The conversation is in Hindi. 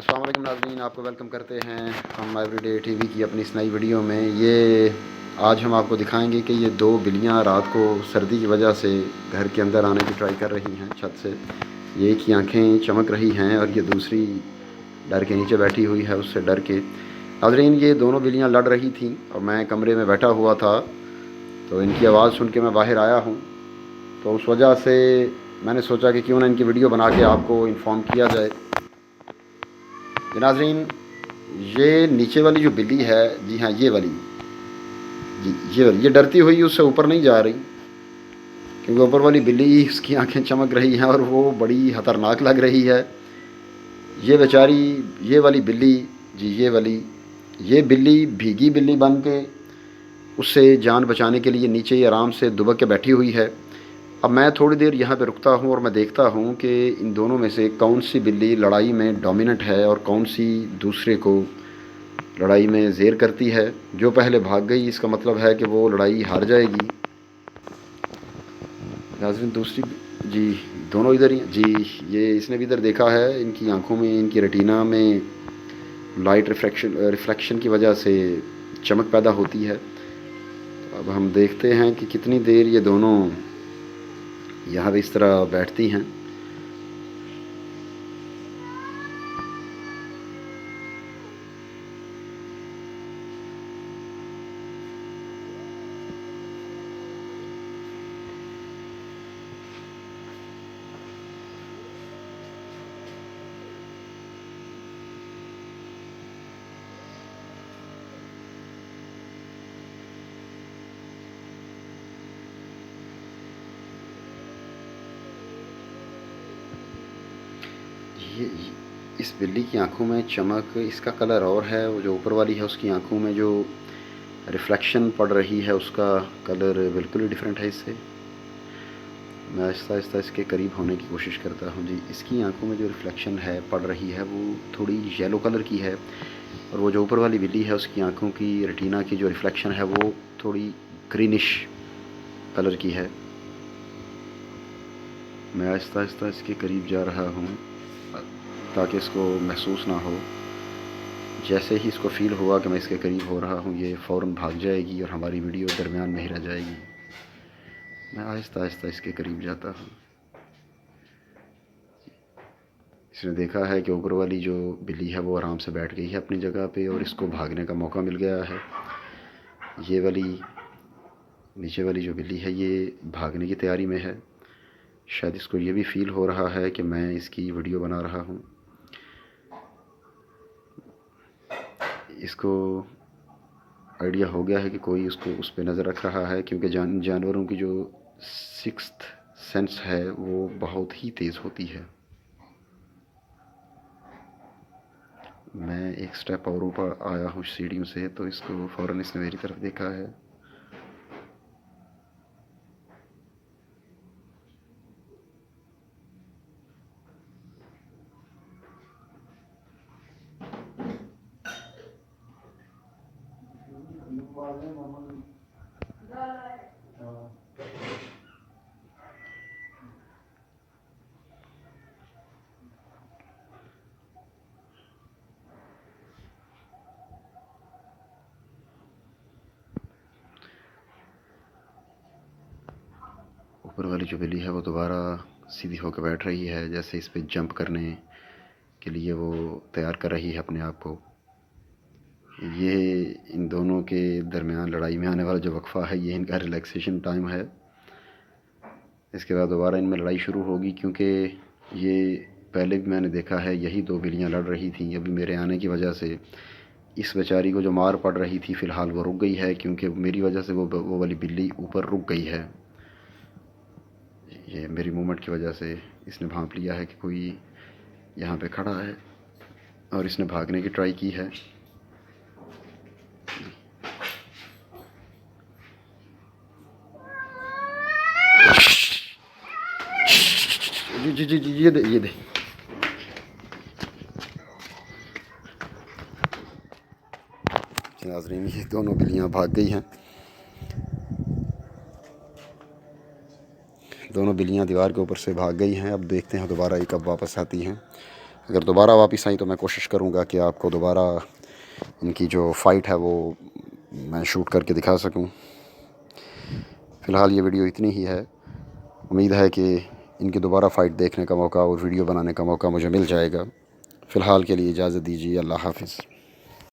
अस्सलाम वालेकुम नाज़रीन, आपको वेलकम करते हैं हम एवरीडे टीवी की अपनी इस नई वीडियो में। ये आज हम आपको दिखाएंगे कि ये दो बिल्लियाँ रात को सर्दी की वजह से घर के अंदर आने की ट्राई कर रही हैं छत से। ये एक की आँखें चमक रही हैं और ये दूसरी डर के नीचे बैठी हुई है उससे डर के। नाज़रीन, ये दोनों बिल्लियाँ लड़ रही थीं और मैं कमरे में बैठा हुआ था, तो इनकी आवाज़ सुन के मैं बाहर आया हूँ। तो उस वजह से मैंने सोचा कि क्यों ना इनकी वीडियो बना के आपको इन्फॉर्म किया जाए। नाज़रीन, ये नीचे वाली जो बिल्ली है, जी हाँ ये वाली, जी ये वाली, ये डरती हुई उससे ऊपर नहीं जा रही, क्योंकि ऊपर वाली बिल्ली उसकी आंखें चमक रही हैं और वो बड़ी ख़तरनाक लग रही है। ये बेचारी, ये वाली बिल्ली, जी ये बिल्ली भीगी बिल्ली बन के उससे जान बचाने के लिए नीचे ही आराम से दुबक के बैठी हुई है। अब मैं थोड़ी देर यहाँ पे रुकता हूँ और मैं देखता हूँ कि इन दोनों में से कौन सी बिल्ली लड़ाई में डोमिनेंट है और कौन सी दूसरे को लड़ाई में ज़ेर करती है। जो पहले भाग गई इसका मतलब है कि वो लड़ाई हार जाएगी। नाज़रीन, दूसरी, जी दोनों इधर ही, जी ये इसने भी इधर देखा है। इनकी आंखों में, इनकी रेटिना में लाइट रिफ्लेक्शन की वजह से चमक पैदा होती है। तो अब हम देखते हैं कि कितनी देर ये दोनों यहाँ पे इस तरह बैठती हैं। ये इस बिल्ली की आंखों में चमक, इसका कलर और है। वो जो ऊपर वाली है उसकी आंखों में जो रिफ्लेक्शन पड़ रही है उसका कलर बिल्कुल ही डिफरेंट है इससे। मैं आहिस्ता आहिस्ता इसके करीब होने की कोशिश करता हूँ। जी, इसकी आंखों में जो रिफ्लेक्शन है पड़ रही है वो थोड़ी येलो कलर की है, और वो जो ऊपर वाली बिल्ली है उसकी आंखों की रेटिना की जो रिफ्लेक्शन है वो थोड़ी ग्रीनिश कलर की है। मैं आहिस्ता आहिस्ता इसके करीब जा रहा हूँ ताकि इसको महसूस ना हो। जैसे ही इसको फ़ील हुआ कि मैं इसके करीब हो रहा हूँ, ये फ़ौरन भाग जाएगी और हमारी वीडियो दरमियान में ही रह जाएगी। मैं आहिस्ता आहिस्ता इसके करीब जाता हूँ। इसने देखा है कि ऊपर वाली जो बिल्ली है वो आराम से बैठ गई है अपनी जगह पे और इसको भागने का मौका मिल गया है। ये वाली नीचे वाली जो बिल्ली है ये भागने की तैयारी में है। शायद इसको ये भी फ़ील हो रहा है कि मैं इसकी वीडियो बना रहा हूँ। इसको आइडिया हो गया है कि कोई उसको उस पर नज़र रख रहा है, क्योंकि जानवरों की जो सिक्स्थ सेंस है वो बहुत ही तेज़ होती है। मैं एक स्टेप और ऊपर आया हूँ सीढ़ियों से, तो इसको फ़ौरन इसने मेरी तरफ देखा है। ऊपर वाली जो बिल्ली है वो दोबारा सीधी होकर बैठ रही है, जैसे इस पर जंप करने के लिए वो तैयार कर रही है अपने आप को। ये इन दोनों के दरमियान लड़ाई में आने वाला जो वक्फा है ये इनका रिलैक्सेशन टाइम है। इसके बाद दोबारा इनमें लड़ाई शुरू होगी, क्योंकि ये पहले भी मैंने देखा है यही दो बिल्लियाँ लड़ रही थी। अभी मेरे आने की वजह से इस बेचारी को जो मार पड़ रही थी फ़िलहाल वो रुक गई है, क्योंकि मेरी वजह से वो वाली बिल्ली ऊपर रुक गई है। ये मेरी मूवमेंट की वजह से इसने भांप लिया है कि कोई यहाँ पे खड़ा है और इसने भागने की ट्राई की है। जी जी जी जी, ये दे, ये दे। नाज़रीन, ये दोनों बिल्लियाँ भाग गई हैं। दोनों बिल्लियाँ दीवार के ऊपर से भाग गई हैं। अब देखते हैं दोबारा ये कब वापस आती हैं। अगर दोबारा वापस आई तो मैं कोशिश करूँगा कि आपको दोबारा इनकी जो फ़ाइट है वो मैं शूट करके दिखा सकूँ। फ़िलहाल ये वीडियो इतनी ही है। उम्मीद है कि इनकी दोबारा फ़ाइट देखने का मौका और वीडियो बनाने का मौका मुझे मिल जाएगा। फ़िलहाल के लिए इजाज़त दीजिए। अल्लाह हाफ़िज़।